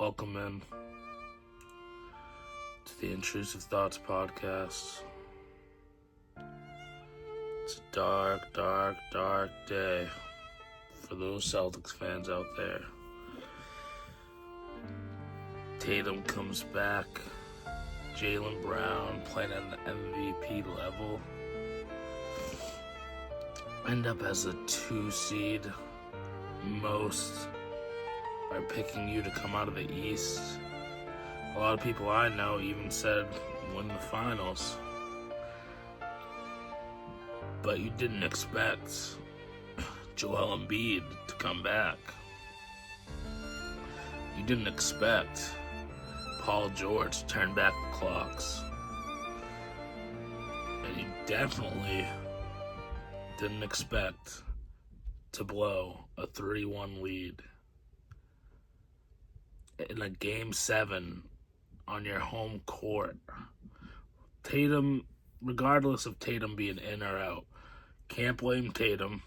Welcome in to the Intruesive Thoughts Podcast. It's a dark, dark, dark day for those Celtics fans out there. Tatum comes back. Jaylen Brown playing at an MVP level. End up as a 2 seed. Most are picking you to come out of the East. A lot of people I know even said win the finals. But you didn't expect Joel Embiid to come back. You didn't expect Paul George to turn back the clocks. And you definitely didn't expect to blow a 3-1 lead in a Game 7 on your home court. Tatum, regardless of Tatum being in or out, can't blame Tatum.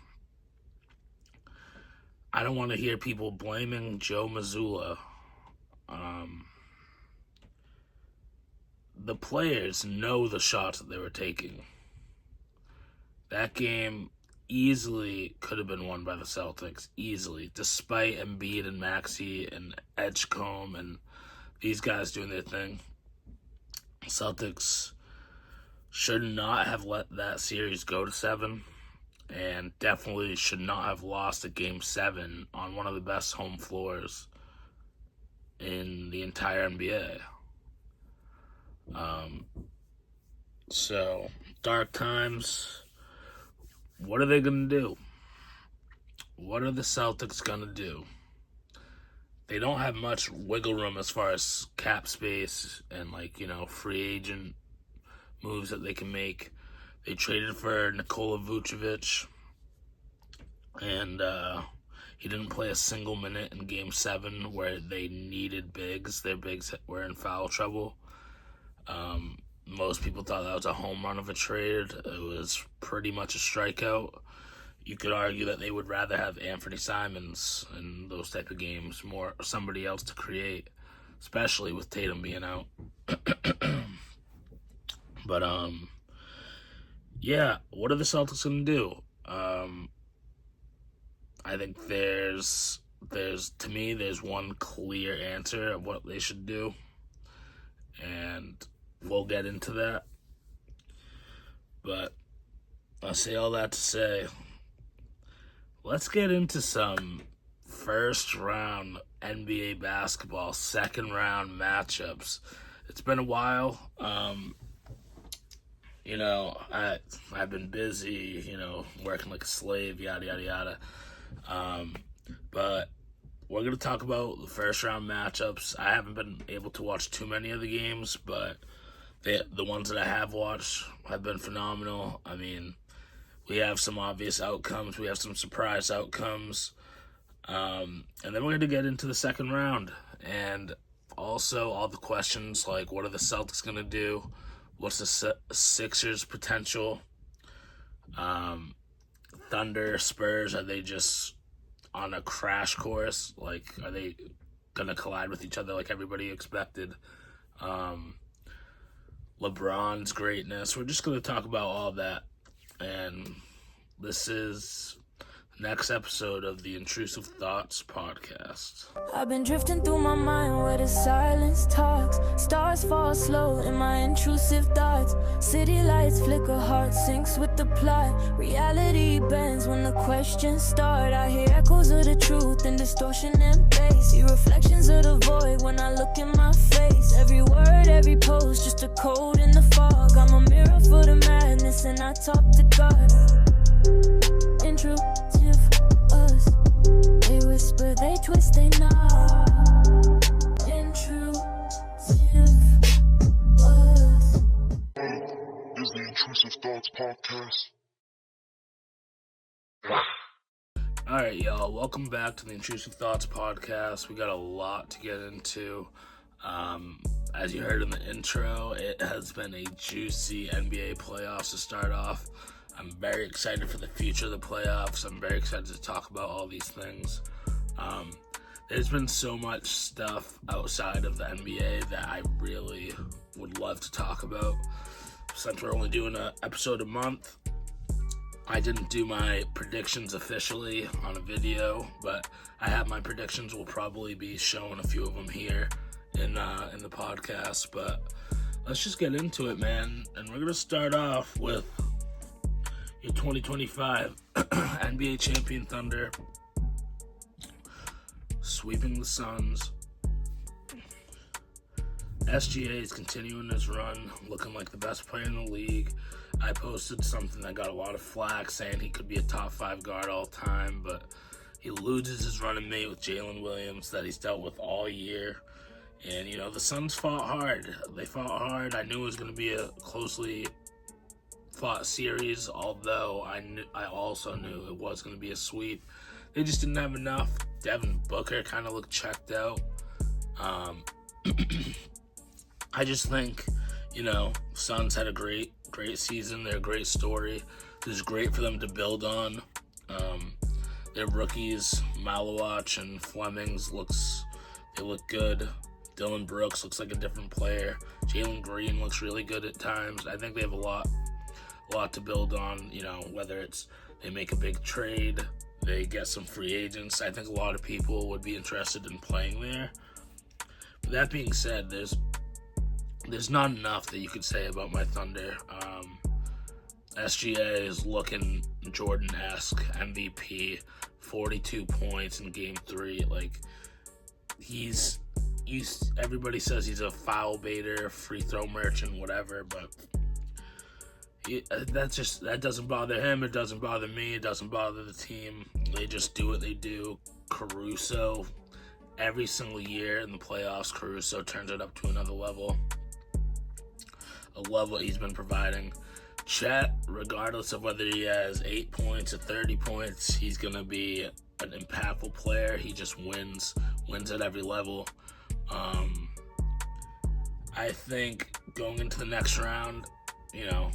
I don't want to hear people blaming Joe Mazzulla. The players know the shots that they were taking. That game easily could have been won by the Celtics, easily, despite Embiid and Maxey and Edgecombe and these guys doing their thing. Celtics should not have let that series go to 7, and definitely should not have lost a Game 7 on one of the best home floors in the entire NBA. So, dark times. What are they going to do? What are the Celtics going to do? They don't have much wiggle room as far as cap space and, free agent moves that they can make. They traded for Nikola Vucevic, and he didn't play a single minute in Game 7 where they needed bigs. Their bigs were in foul trouble. Most people thought that was a home run of a trade. It was pretty much a strikeout. You could argue that they would rather have Anthony Simons in those type of games, more somebody else to create, especially with Tatum being out. But, what are the Celtics going to do? I think there's one clear answer of what they should do, and we'll get into that. But I say all that to say, let's get into some first round NBA basketball, second round matchups. It's been a while. I've been busy, working like a slave, yada, yada, yada. But we're going to talk about the first round matchups. I haven't been able to watch too many of the games, but the ones that I have watched have been phenomenal. I mean, we have some obvious outcomes. We have some surprise outcomes. And then we're going to get into the second round. And also all the questions like, what are the Celtics going to do? What's the Sixers' potential? Thunder, Spurs, are they just on a crash course? Are they going to collide with each other like everybody expected? LeBron's greatness. We're just going to talk about all that. And this is the next episode of the Intruesive Thoughts Podcast. I've been drifting through my mind where the silence talks. Stars fall slow in my intrusive thoughts. City lights flicker, heart sinks with the plot. Reality bends when the questions start. I hear echoes of the truth and distortion and bass. See reflections of the void when I look in my face. Every word, every pose, just a code in the fog. I'm a mirror for the madness and I talk to God. Intrusive us. They whisper, they twist, they nod. Intrusive us. Is the Intruesive Thoughts Podcast. Alright, y'all. Welcome back to the Intruesive Thoughts Podcast. We got a lot to get into. As you heard in the intro, it has been a juicy NBA playoffs to start off. I'm very excited for the future of the playoffs. I'm very excited to talk about all these things. there's been so much stuff outside of the NBA that I really would love to talk about. Since we're only doing an episode a month, I didn't do my predictions officially on a video, but I have my predictions. We'll probably be showing a few of them here in the podcast, but let's just get into it, man. And we're going to start off with your 2025 NBA champion Thunder sweeping the Suns. SGA is continuing his run, looking like the best player in the league. I posted something that got a lot of flack saying he could be a top 5 guard all time, but he loses his running mate with Jalen Williams that he's dealt with all year. And, you know, the Suns fought hard. They fought hard. I knew it was going to be a closely fought series, although I also knew it was going to be a sweep. They just didn't have enough. Devin Booker kind of looked checked out. I just think, you know, Suns had a great season. They're a great story. This is great for them to build on. Their rookies, Malawach and Flemings, they look good. Dylan Brooks looks like a different player. Jalen Green looks really good at times. I think they have a lot to build on, you know, whether it's they make a big trade, they get some free agents. I think a lot of people would be interested in playing there. But that being said, there's not enough that you could say about my Thunder. SGA is looking Jordan-esque, MVP, 42 points in Game 3. Like, everybody says he's a foul baiter, free throw merchant, whatever, but that doesn't bother him. It doesn't bother me. It doesn't bother the team. They just do what they do. Caruso, every single year in the playoffs, Caruso turns it up to another level. I love what he's been providing. Chet, regardless of whether he has 8 points or 30 points, he's going to be an impactful player. He just wins at every level. I think going into the next round, you know,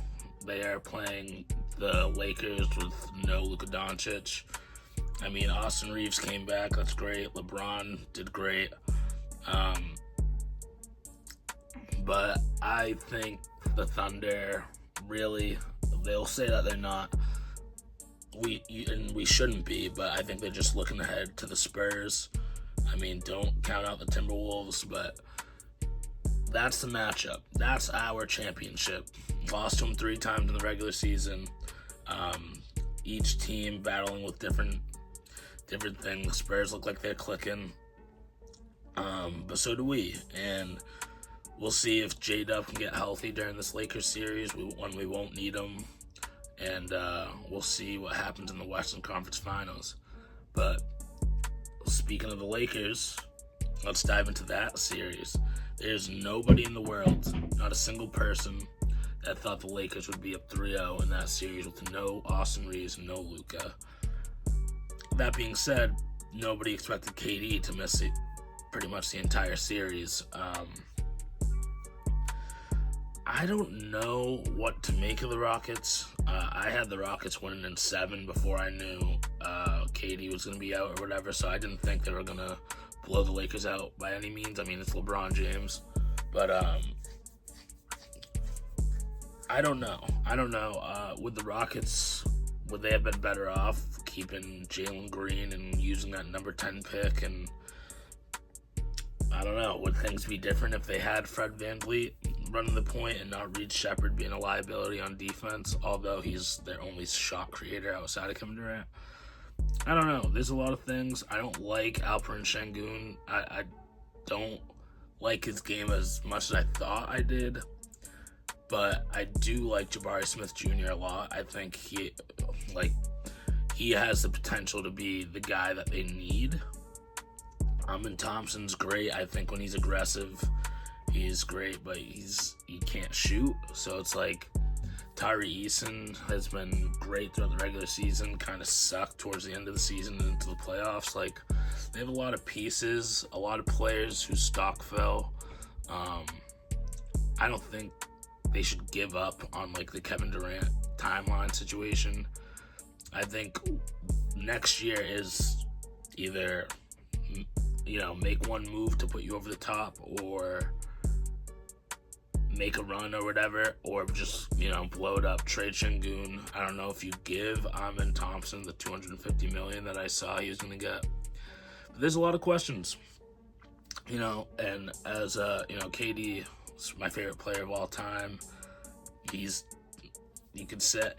they are playing the Lakers with no Luka Doncic. I mean, Austin Reeves came back. That's great. LeBron did great. But I think the Thunder, really, they'll say that they're not. And we shouldn't be, but I think they're just looking ahead to the Spurs. I mean, don't count out the Timberwolves, but that's the matchup. That's our championship. Lost to them 3 times in the regular season. Each team battling with different things. Spurs look like they're clicking. But so do we. And we'll see if J-Dub can get healthy during this Lakers series when we won't need him. And we'll see what happens in the Western Conference Finals. But speaking of the Lakers, let's dive into that series. There's nobody in the world, not a single person, that thought the Lakers would be up 3-0 in that series with no Austin Reeves and no Luka. That being said, nobody expected KD to miss it pretty much the entire series. I don't know what to make of the Rockets. I had the Rockets winning in 7 before I knew KD was going to be out or whatever, so I didn't think they were going to blow the Lakers out by any means. I mean, it's LeBron James. But I don't know. With the Rockets, would they have been better off keeping Jalen Green and using that number 10 pick? And I don't know. Would things be different if they had Fred VanVleet running the point and not Reed Shepherd being a liability on defense, although he's their only shot creator outside of Kevin Durant? I don't know. There's a lot of things. I don't like Alperen Şengün. I don't like his game as much as I thought I did, but I do like Jabari Smith Jr. a lot. I think he has the potential to be the guy that they need. And Thompson's great. I think when he's aggressive, he's great, but he can't shoot. So it's like Tyree Eason has been great throughout the regular season, kind of sucked towards the end of the season and into the playoffs. Like, they have a lot of pieces, a lot of players whose stock fell. I don't think they should give up on, like, the Kevin Durant timeline situation. I think next year is either make one move to put you over the top, or make a run or whatever, or just, blow it up, trade Şengün. I don't know if you give Amin Thompson the $250 million that I saw he was going to get. But there's a lot of questions, and as, KD is my favorite player of all time. You could say,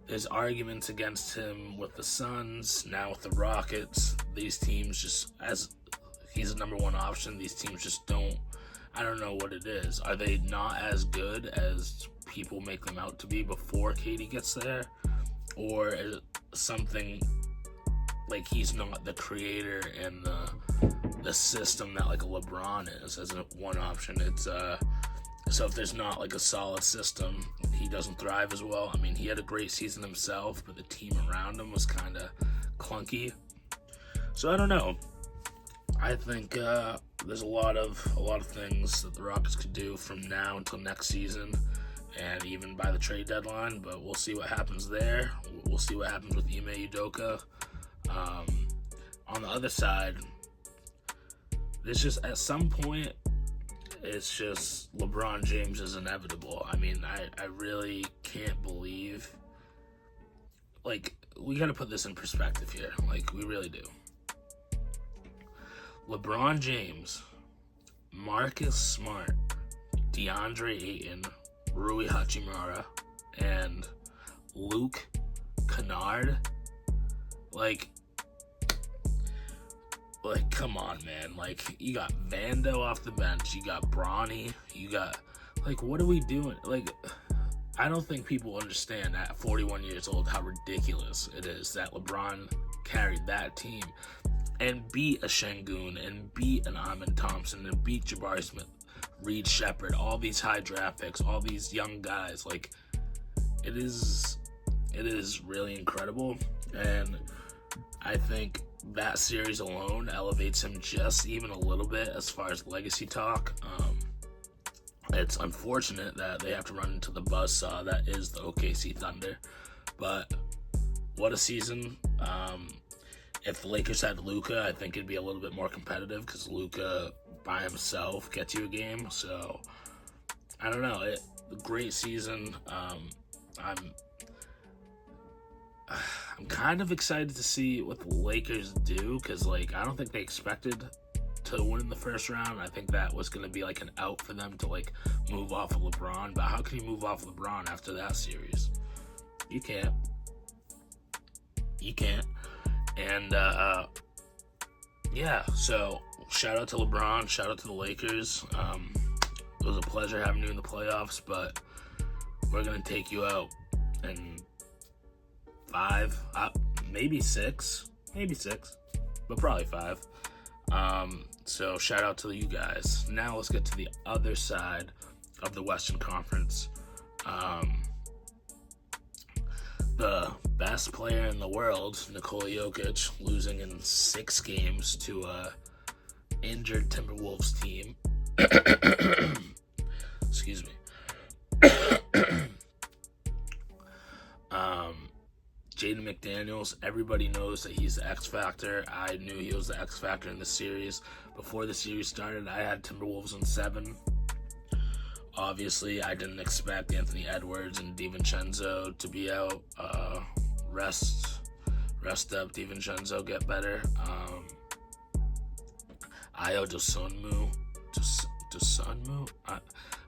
there's arguments against him with the Suns, now with the Rockets. These teams just, as he's a number one option, these teams just don't, I don't know what it is. Are they not as good as people make them out to be before KD gets there? Or is it something like he's not the creator and the system that like a LeBron is as a one option? It's so if there's not like a solid system, he doesn't thrive as well. He had a great season himself, but the team around him was kind of clunky. So I don't know. I think there's a lot of things that the Rockets could do from now until next season, and even by the trade deadline. But we'll see what happens there. We'll see what happens with Ime Udoka. On the other side, there's just at some point, it's just LeBron James is inevitable. I really can't believe. Like, we got to put this in perspective here. Like, we really do. LeBron James, Marcus Smart, DeAndre Ayton, Rui Hachimura, and Luke Kennard. Like, come on, man. Like, you got Vando off the bench. You got Bronny. You got, what are we doing? I don't think people understand at 41 years old how ridiculous it is that LeBron carried that team and beat a Şengün and beat an Amin Thompson and beat Jabari Smith, Reed Shepherd, all these high draft picks, all these young guys. It is really incredible. And I think that series alone elevates him just even a little bit as far as legacy talk. It's unfortunate that they have to run into the buzzsaw that is the OKC Thunder, but what a season. If the Lakers had Luka, I think it'd be a little bit more competitive because Luka by himself gets you a game. So I don't know. Great season. I'm kind of excited to see what the Lakers do because, I don't think they expected to win in the first round. I think that was going to be an out for them to move off of LeBron. But how can you move off of LeBron after that series? You can't. And so shout out to LeBron, shout out to the Lakers. It was a pleasure having you in the playoffs, but we're going to take you out in 5, maybe 6, but probably 5. So shout out to you guys. Now let's get to the other side of the Western Conference. The best player in the world, Nikola Jokic, losing in 6 games to a injured Timberwolves team. Excuse me. Jaden McDaniels, everybody knows that he's the X Factor. I knew he was the X Factor in the series. Before the series started, I had Timberwolves in 7. Obviously, I didn't expect Anthony Edwards and DiVincenzo to be out. Rest up, DiVincenzo, get better. Ayo Dosunmu.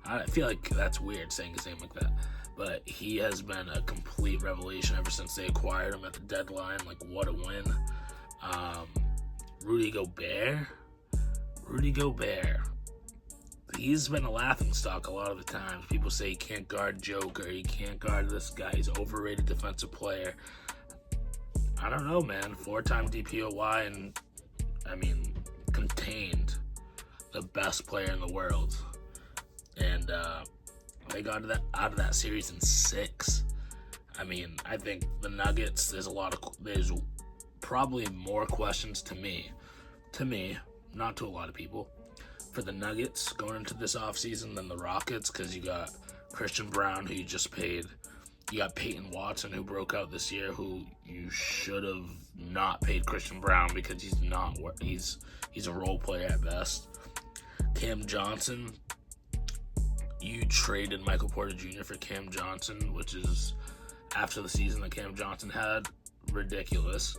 I feel like that's weird saying his name like that. But he has been a complete revelation ever since they acquired him at the deadline. What a win. Rudy Gobert. He's been a laughingstock a lot of the times. People say he can't guard Joker. He can't guard this guy. He's an overrated defensive player. I don't know, man. 4-time DPOY and, contained the best player in the world. And, they got out of that series in 6. I think the Nuggets, there's probably more questions to me, not to a lot of people, for the Nuggets going into this offseason than the Rockets, because you got Christian Brown, who you just paid, You got Peyton Watson, who broke out this year, who you should have not paid Christian Brown because he's a role player at best. Cam Johnson, you traded Michael Porter Jr. for Cam Johnson, which is, after the season that Cam Johnson had, ridiculous.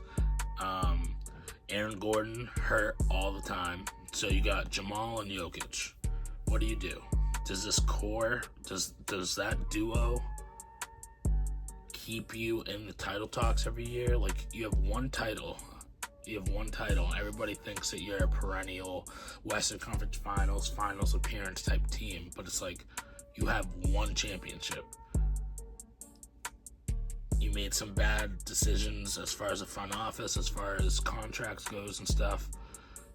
Aaron Gordon hurt all the time. So you got Jamal and Jokic. What do you do? Does this core, does that duo keep you in the title talks every year? Like, you have one title. Everybody thinks that you're a perennial Western Conference Finals appearance type team, but it's like, you have one championship. You made some bad decisions as far as the front office, as far as contracts goes and stuff.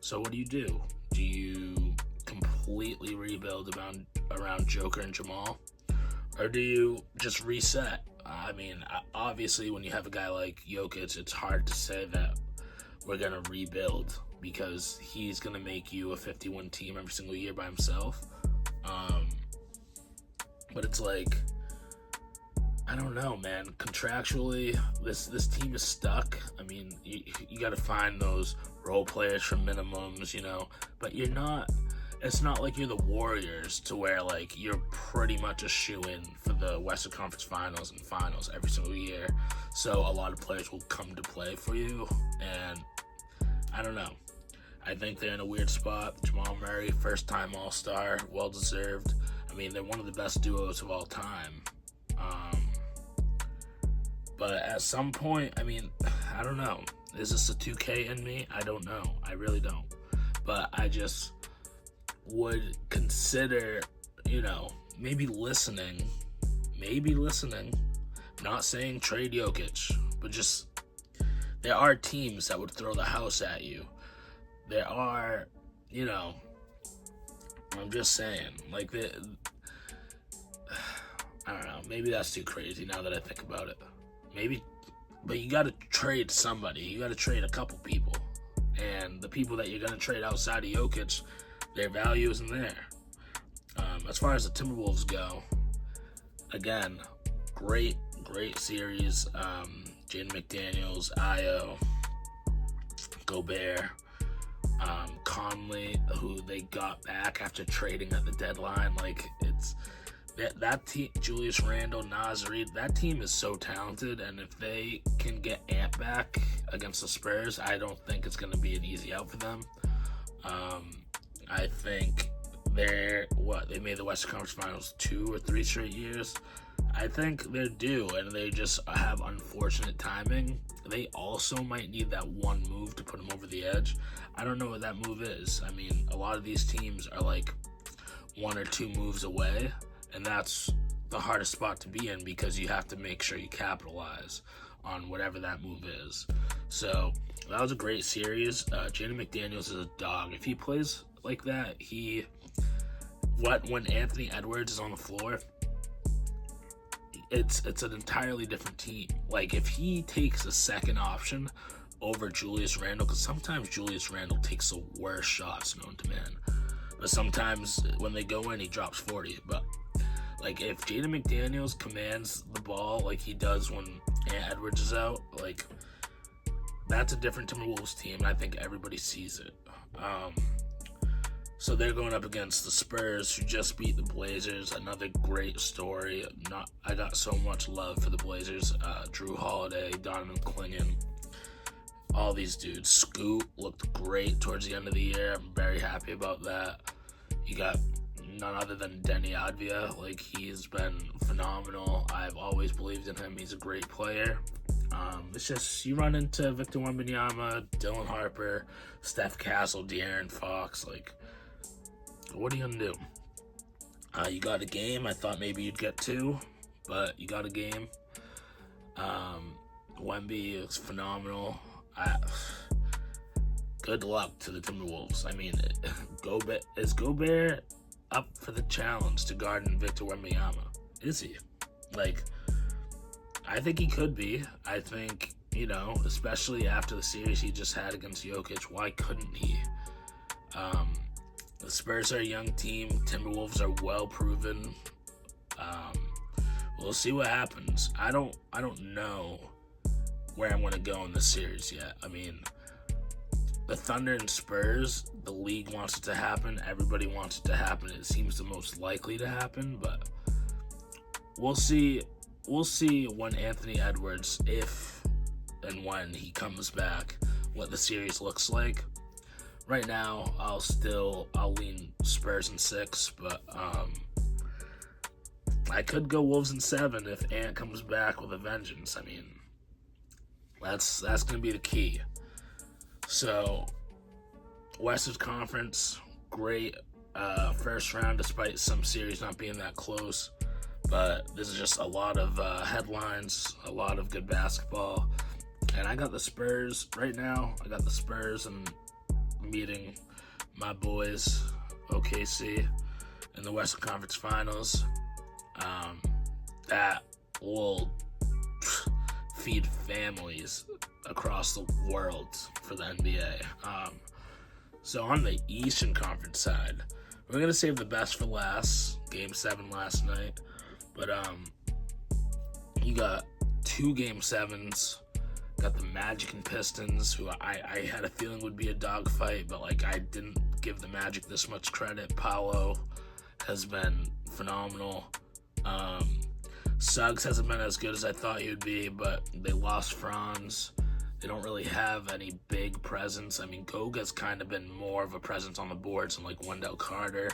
So what do? Do you completely rebuild around Joker and Jamal? Or do you just reset? I mean, obviously when you have a guy like Jokic, it's hard to say that we're going to rebuild, because he's going to make you a 50-win team every single year by himself. But it's like, I don't know, man. Contractually, this team is stuck. I mean, you got to find those role players for minimums, but you're not. It's not like you're the Warriors, to where like you're pretty much a shoo-in for the Western Conference Finals and Finals every single year. So a lot of players will come to play for you, and I don't know. I think they're in a weird spot. Jamal Murray, first-time All-Star, well-deserved. I mean, they're one of the best duos of all time. But at some point, I mean, I don't know. Is this a 2K in me? I don't know. I really don't. But I just would consider, maybe listening. Not saying trade Jokic, but just, there are teams that would throw the house at you. There are, I'm just saying, like, I don't know, maybe that's too crazy now that I think about it. Maybe, but you got to trade somebody. You got to trade a couple people. And the people that you're going to trade outside of Jokic, their value isn't there. As far as the Timberwolves go, again, great series. Jaden McDaniels, Ayo, Gobert, Conley, who they got back after trading at the deadline. Like, it's that team, Julius Randle, Naz Reid, that team is so talented, and if they can get Ant back against the Spurs, I don't think it's going to be an easy out for them. I think they made the Western Conference Finals 2 or 3 straight years. I think they're due, and they just have unfortunate timing. They also might need that one move to put them over the edge. I don't know what that move is. I mean, a lot of these teams are like 1 or 2 moves away, and that's the hardest spot to be in, because you have to make sure you capitalize on whatever that move is. So that was a great series. Jaden McDaniels is a dog. If he plays like that, when Anthony Edwards is on the floor, it's an entirely different team. Like, if he takes a second option over Julius Randle, because sometimes Julius Randle takes the worst shots known to man, but sometimes when they go in, he drops 40. But like, if Jaden McDaniels commands the ball like he does when Ant Edwards is out, like, that's a different Timberwolves team, and I think everybody sees it. So they're going up against the Spurs, who just beat the Blazers. Another great story. I got so much love for the Blazers. Drew Holiday, Donovan Clingan, all these dudes. Scoot looked great towards the end of the year. I'm very happy about that. You got none other than Denny Advia. Like, he's been phenomenal. I've always believed in him. He's a great player. It's just, you run into Victor Wembanyama, Dylan Harper, Steph Castle, De'Aaron Fox. Like, what are you going to do? You got a game. I thought maybe you'd get 2, but you got a game. Wemby is phenomenal. Good luck to the Timberwolves. I mean, is Gobert up for the challenge to guard Victor Wembanyama? Is he? Like, I think he could be. I think, especially after the series he just had against Jokic, why couldn't he? The Spurs are a young team. Timberwolves are well proven. we'll see what happens. I don't know where I'm going to go in this series yet. I mean, the Thunder and Spurs, the league wants it to happen. Everybody wants it to happen. It seems the most likely to happen, but we'll see. We'll see when Anthony Edwards, if and when he comes back, what the series looks like. Right now, I'll lean Spurs in 6, but I could go Wolves in 7 if Ant comes back with a vengeance. I mean, that's going to be the key. So, Western Conference, great first round, despite some series not being that close. But this is just a lot of headlines, a lot of good basketball. And I got the Spurs right now. I got the Spurs and meeting my boys, OKC, in the Western Conference Finals. That will feed families across the world for the NBA. So on the Eastern Conference side, we're going to save the best for last. Game 7 last night. But you got 2 Game 7s. Got the Magic and Pistons, who I had a feeling would be a dogfight, but like I didn't give the Magic this much credit. Paolo has been phenomenal. Suggs hasn't been as good as I thought he would be, but they lost Franz. They don't really have any big presence. I mean, Goga's kind of been more of a presence on the boards than like Wendell Carter.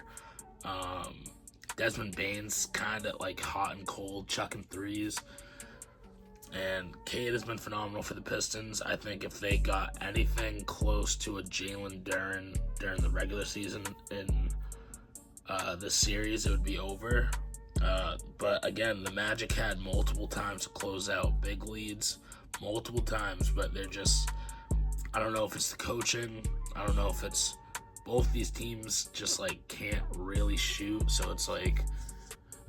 Desmond Bane's kind of like hot and cold, chucking threes. And Cade has been phenomenal for the Pistons. I think if they got anything close to a Jalen Duren during the regular season in this series, it would be over. But again, the Magic had multiple times to close out big leads, multiple times, but they're just, I don't know if it's the coaching. I don't know if it's both these teams just like can't really shoot. So it's like,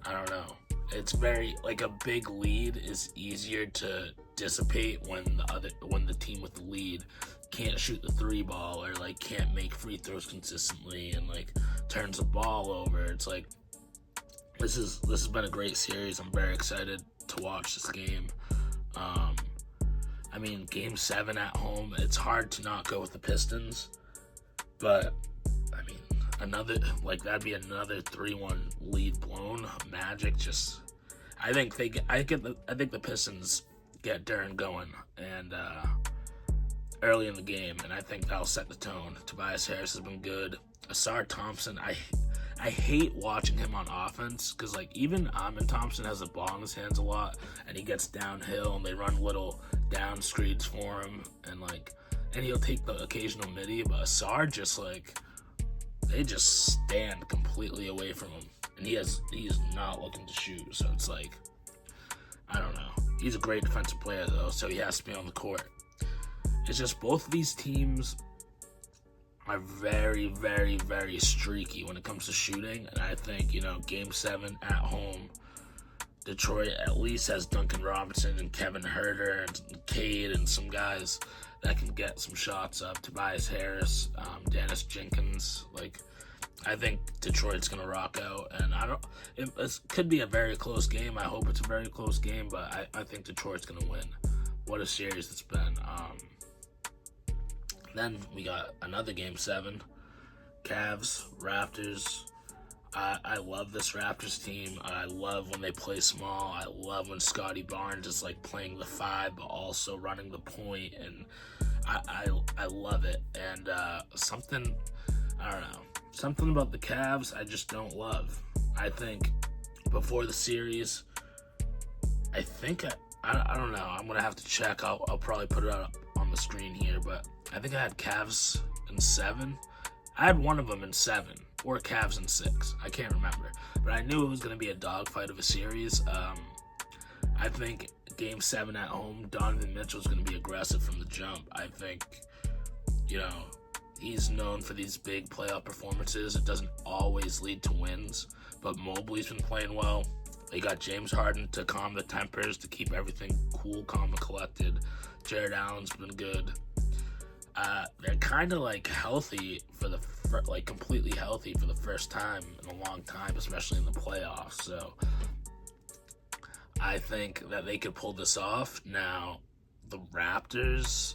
I don't know. It's very, like, a big lead is easier to dissipate when the team with the lead can't shoot the 3 ball or like can't make free throws consistently and like turns the ball over. It's like this has been a great series. I'm very excited to watch this game. I mean, Game 7 at home, it's hard to not go with the Pistons, but I mean, that'd be another 3-1 lead blown. Magic just, I think the Pistons get Duren going and early in the game, and I think that'll set the tone. Tobias Harris has been good. Asar Thompson, I hate watching him on offense because like even Amin Thompson has the ball in his hands a lot, and he gets downhill and they run little down screens for him, and he'll take the occasional midi, but Asar just like, they just stand completely away from him, and he's not looking to shoot. So it's like, I don't know. He's a great defensive player though, so he has to be on the court. It's just both of these teams are very, very, very streaky when it comes to shooting, and I think, Game 7 at home, Detroit at least has Duncan Robinson and Kevin Huerter and Cade and some guys that can get some shots up. Tobias Harris, Dennis Jenkins. Like, I think Detroit's gonna rock out, and it could be a very close game. I hope it's a very close game, but I think Detroit's gonna win. What a series it's been. Then we got another Game 7, Cavs, Raptors. I love this Raptors team. I love when they play small. I love when Scotty Barnes is like playing the 5 but also running the point, and I love it. And something about the Cavs I just don't love. I think before the series, I don't know. I'm gonna have to check. I'll probably put it up on the screen here, but I think I had Cavs in 7. I had one of them in 7 or Cavs in 6. I can't remember, but I knew it was going to be a dogfight of a series. I think Game 7 at home, Donovan Mitchell is going to be aggressive from the jump. I think, he's known for these big playoff performances. It doesn't always lead to wins, but Mobley's been playing well. They got James Harden to calm the tempers, to keep everything cool, calm, and collected. Jared Allen's been good. They're kind of like healthy completely healthy for the first time in a long time, especially in the playoffs. So I think that they could pull this off. Now, the Raptors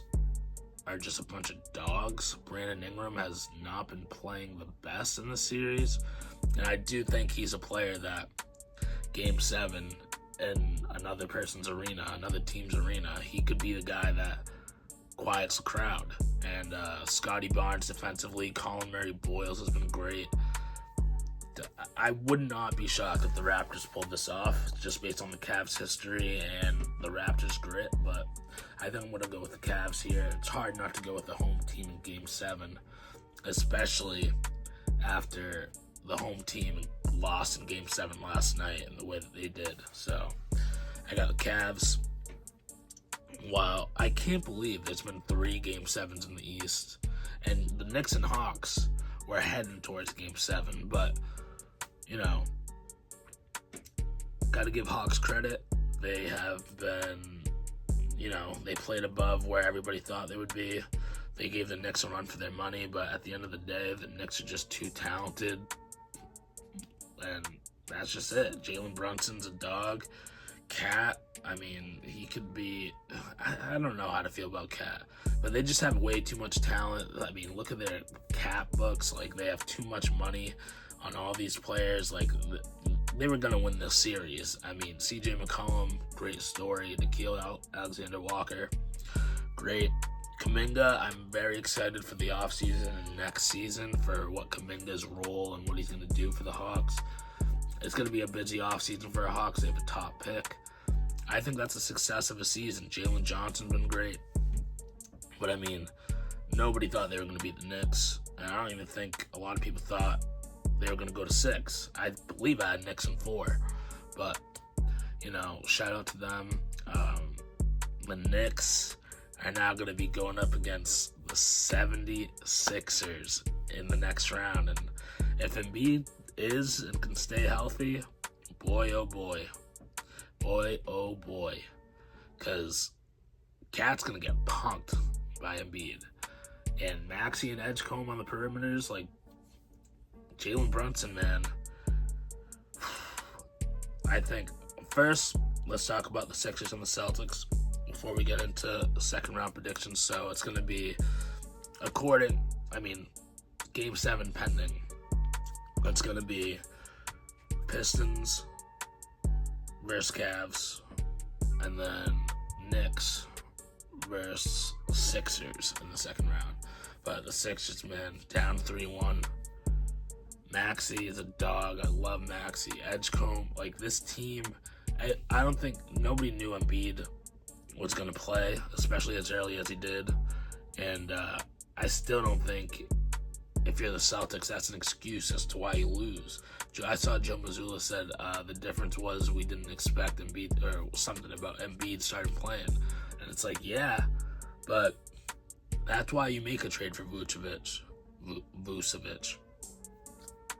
are just a bunch of dogs. Brandon Ingram has not been playing the best in the series, and I do think he's a player that Game 7 in another person's arena, another team's arena, he could be the guy that quiets the crowd. And Scotty Barnes defensively, Colin Murray-Boyles has been great. I would not be shocked if the Raptors pulled this off, just based on the Cavs' history and the Raptors' grit, but I think I'm going to go with the Cavs here. It's hard not to go with the home team in Game 7, especially after the home team lost in Game 7 last night in the way that they did. So, I got the Cavs. Wow, I can't believe there's been 3 Game 7s in the East, and the Knicks and Hawks were heading towards Game 7, but got to give Hawks credit. They have been, they played above where everybody thought they would be. They gave the Knicks a run for their money, but at the end of the day, the Knicks are just too talented, and that's just it. Jalen Brunson's a dog. Cat, he could be, I don't know how to feel about Cat, but they just have way too much talent. Look at their cap books. They have too much money on all these players. They were going to win this series. CJ McCollum, great story. Nickeil Alexander-Walker, great. Kuminga, I'm very excited for the offseason and next season for what Kuminga's role and what he's going to do for the Hawks. It's going to be a busy offseason for the Hawks. They have a top pick. I think that's a success of a season. Jalen Johnson's been great. But, nobody thought they were going to beat the Knicks. And I don't even think a lot of people thought they were going to go to 6. I believe I had Knicks in 4. But, shout out to them. The Knicks are now going to be going up against the 76ers in the next round. And if Embiid is and can stay healthy, boy, oh boy. Boy, oh boy. Because Cat's going to get punked by Embiid. And Maxey and Edgecombe on the perimeters, Jalen Brunson, man. I think, first, let's talk about the Sixers and the Celtics before we get into the second round predictions. So it's going to be, Game 7 pending. It's going to be Pistons versus Cavs, and then Knicks versus Sixers in the second round. But the Sixers, man, down 3-1. Maxey is a dog. I love Maxey. Edgecombe, this team, I don't think nobody knew Embiid was going to play, especially as early as he did. And I still don't think, if you're the Celtics, that's an excuse as to why you lose. I saw Joe Mazzulla said the difference was we didn't expect Embiid, or something about Embiid starting playing. And it's yeah, but that's why you make a trade for Vucevic.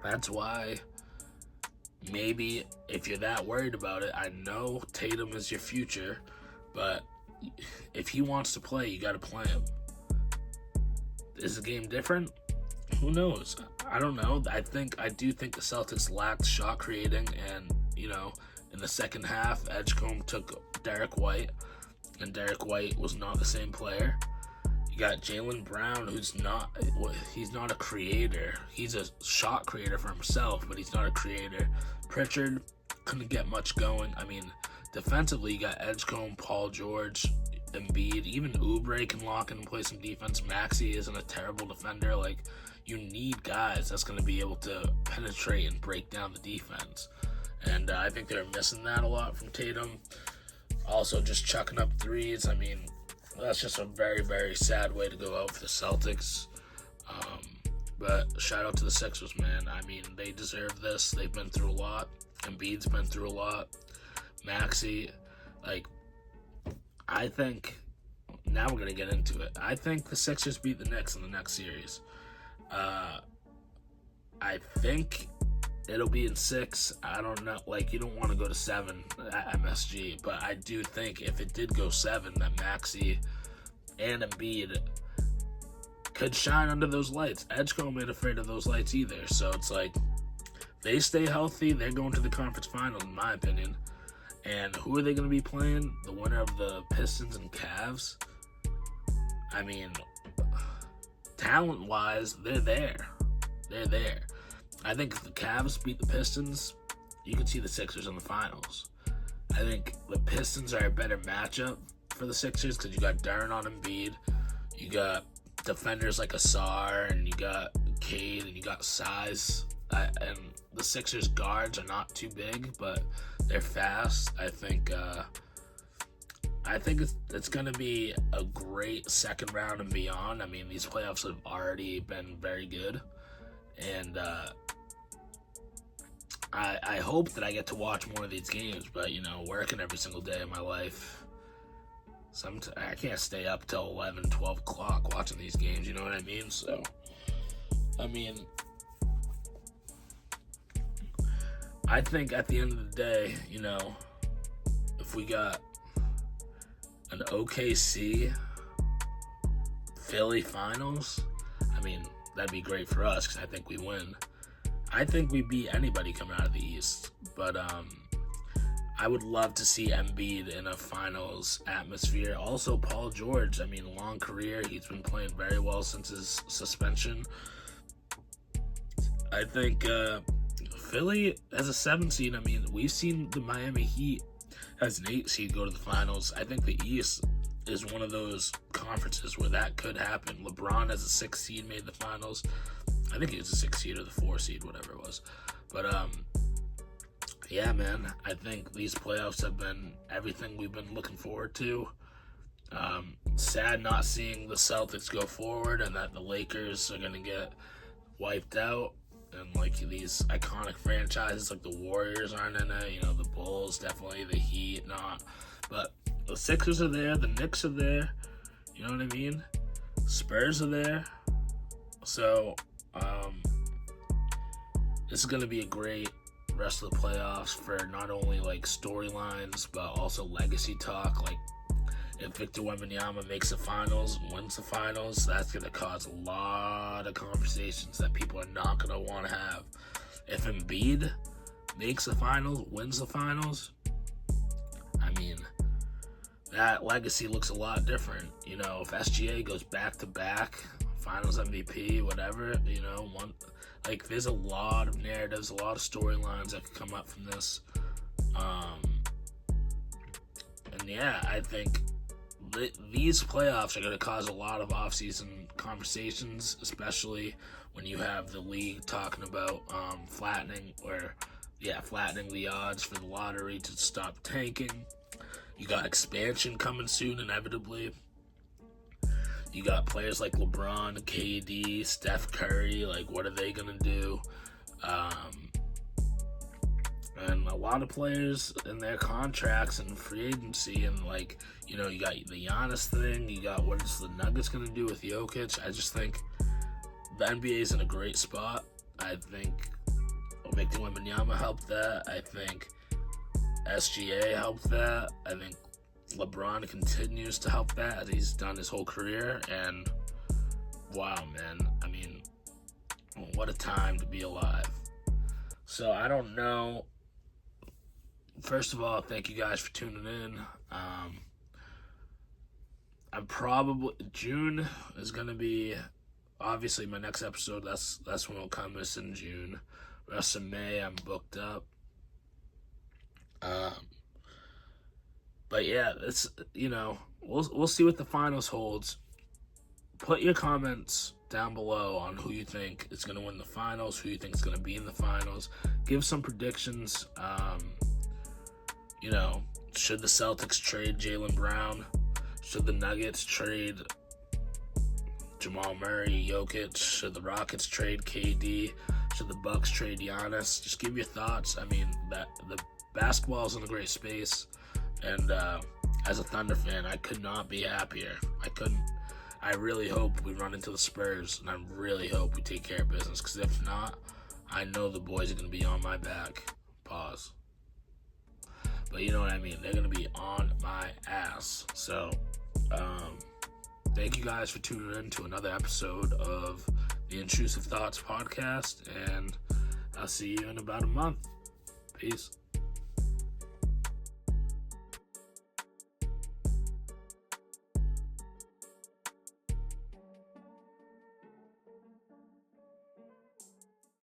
That's why maybe if you're that worried about it, I know Tatum is your future, but if he wants to play, you got to play him. Is the game different? Who knows? I don't know. I do think the Celtics lacked shot creating, and in the second half, Edgecombe took Derek White, and Derek White was not the same player. You got Jaylen Brown, he's not a creator. He's a shot creator for himself, but he's not a creator. Pritchard couldn't get much going. Defensively, you got Edgecombe, Paul George, Embiid, even Oubre can lock in and play some defense. Maxey isn't a terrible defender. You need guys that's going to be able to penetrate and break down the defense. And I think they're missing that a lot from Tatum. Also, just chucking up threes. That's just a very, very sad way to go out for the Celtics. But shout out to the Sixers, man. They deserve this. They've been through a lot. Embiid's been through a lot. Maxey, I think, now we're going to get into it. I think the Sixers beat the Knicks in the next series. I think it'll be in 6. I don't know. You don't want to go to 7 at MSG, but I do think if it did go 7, that Maxey and Embiid could shine under those lights. Edgecombe ain't afraid of those lights either. So it's they stay healthy, they're going to the conference final, in my opinion. And who are they going to be playing? The winner of the Pistons and Cavs? I mean, talent-wise, they're there. They're there. I think if the Cavs beat the Pistons, you can see the Sixers in the finals. I think the Pistons are a better matchup for the Sixers because you got Darren on Embiid, you got defenders like Asar, and you got Cade, and you got size. And the Sixers guards are not too big, but they're fast. I think it's going to be a great second round and beyond. I mean, these playoffs have already been very good, and I hope that I get to watch more of these games. But working every single day of my life, I can't stay up till 11, 12 o'clock watching these games. You know what I mean? So, I mean, I think at the end of the day, if we got an OKC Philly finals, I mean, that'd be great for us because I think we win. I think we beat anybody coming out of the East, but I would love to see Embiid in a finals atmosphere. Also, Paul George, I mean, long career. He's been playing very well since his suspension. I think Philly as a 7 seed, I mean, we've seen the Miami Heat as an 8 seed go to the finals. I think the East is one of those conferences where that could happen. LeBron as a 6 seed made the finals. I think he was a 6 seed or the 4 seed, whatever it was. But, yeah, man, I think these playoffs have been everything we've been looking forward to. Sad not seeing the Celtics go forward and that the Lakers are going to get wiped out. And, like, these iconic franchises like the Warriors aren't in it. The Bulls, definitely. The Heat, not. But the Sixers are there. The Knicks are there. You know what I mean? Spurs are there. So, this is going to be a great rest of the playoffs for not only, like, storylines, but also legacy talk. Like, if Victor Wembanyama makes the finals and wins the finals, that's going to cause a lot of conversations that people are not going to want to have. If Embiid makes the finals, wins the finals, I mean, that legacy looks a lot different. If SGA goes back-to-back, finals MVP, whatever, there's a lot of narratives, a lot of storylines that could come up from this. And yeah, I think these playoffs are going to cause a lot of off-season conversations, especially when you have the league talking about flattening the odds for the lottery to stop tanking. You got expansion coming soon, inevitably. You got players like LeBron, KD, Steph Curry. Like, what are they going to do? And a lot of players in their contracts and free agency, and you got the Giannis thing. You got what is the Nuggets going to do with Jokic? I just think the NBA is in a great spot. I think Victor Wembanyama helped that. I think SGA helped that. I think LeBron continues to help that as he's done his whole career. And wow, man. I mean, what a time to be alive. So I don't know. First of all, thank you guys for tuning in. I'm probably June is gonna be obviously my next episode. That's when it'll come. Is in June. Rest of May, I'm booked up. But yeah, it's we'll see what the finals holds. Put your comments down below on who you think is going to win the finals, who you think is going to be in the finals. Give some predictions. Should the Celtics trade Jaylen Brown? Should the Nuggets trade Jamal Murray, Jokic? Should the Rockets trade KD? Should the Bucks trade Giannis? Just give your thoughts. I mean, that the basketball is in a great space, and as a Thunder fan, I could not be happier. I really hope we run into the Spurs, and I really hope we take care of business, because if not, I know the boys are going to be on my back. Pause. But you know what I mean. They're going to be on my ass. So, thank you guys for tuning in to another episode of the Intruesive Thoughts Podcast, and I'll see you in about a month. Peace.